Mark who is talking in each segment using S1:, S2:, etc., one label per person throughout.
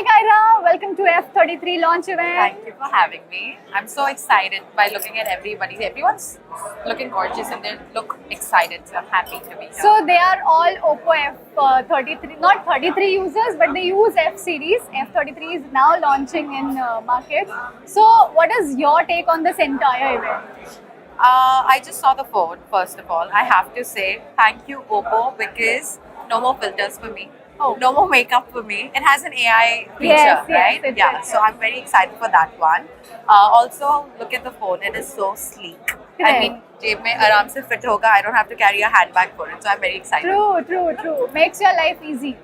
S1: Hi Kyra, welcome to F33 launch event.
S2: Thank you for having me. I'm so excited by looking at everybody. Everyone's looking gorgeous and they look excited, so I'm happy to be here.
S1: So they are all Oppo F33, not 33 users, but they use F series. F33 is now launching in market. So what is your take on this entire event?
S2: I just saw the phone, first of all. I have to say thank you, Oppo, because no more filters for me.
S1: Oh.
S2: No more makeup for me. It has an AI feature,
S1: Yes,
S2: right?
S1: it
S2: Yeah,
S1: is.
S2: so I'm very excited for that one. Also, look at the phone. It is so sleek. I
S1: Correct.
S2: mean, जेब में आराम से fit होगा. I don't have to carry a handbag for it, so I'm very excited.
S1: True. Makes your life easy.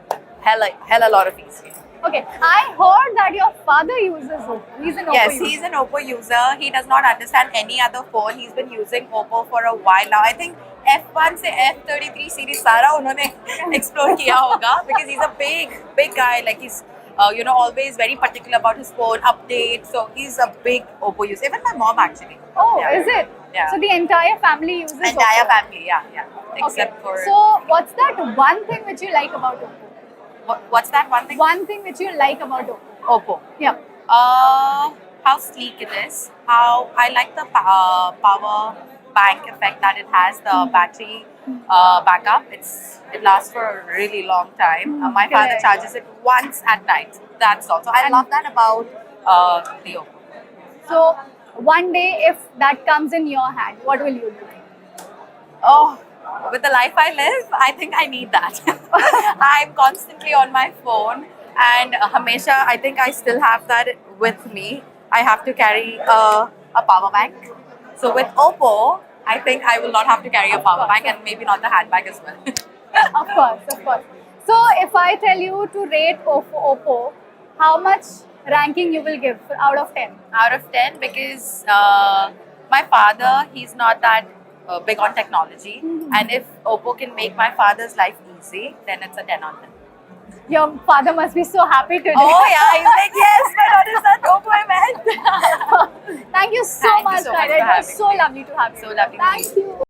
S2: Hell a lot of easy.
S1: Okay, I heard that your father uses Oppo. He's an Oppo
S2: Yes,
S1: user.
S2: he's an Oppo user. He does not understand any other phone. He's been using Oppo for a while now. I think F1 से F33 series सारा उन्होंने explore किया होगा because he's a big guy. Like he's always very particular about his phone updates. So he's a big Oppo user. Even my mom actually.
S1: Oh,
S2: Yeah.
S1: is it?
S2: Yeah.
S1: So the entire family uses
S2: Entire
S1: Oppo.
S2: family, yeah. Except
S1: Okay.
S2: for
S1: So what's that one thing which you like about Oppo?
S2: what's that one thing?
S1: One thing which you like about Oppo?
S2: Oppo.
S1: Yeah.
S2: How sleek it is. How I like the power bank effect that it has. The battery backup. It lasts for a really long time. My father
S1: Correct.
S2: charges it once at night. That's all. So I
S1: And-
S2: love that about the Oppo.
S1: So one day if that comes in your hand, what will you do?
S2: Oh, with the life I live, I think I need that. I'm constantly on my phone, and Hamesha, I think I still have that with me. I have to carry a power bank. So with Oppo, I think I will not have to carry a power bank and maybe not the handbag as well.
S1: Of course. So if I tell you to rate Oppo, how much ranking you will give out of 10?
S2: Out of 10, because my father, he's not that big on technology. And if Oppo can make my father's life easy, then it's a 10 on 10.
S1: Your father must be so happy today.
S2: Oh yeah, he's like, yes, my daughter's at Oppo event.
S1: Thank you so
S2: Thank you
S1: much,
S2: so much
S1: Kyra.
S2: for
S1: It was
S2: having
S1: so
S2: me.
S1: lovely to have you.
S2: So lovely to meet
S1: Thank you.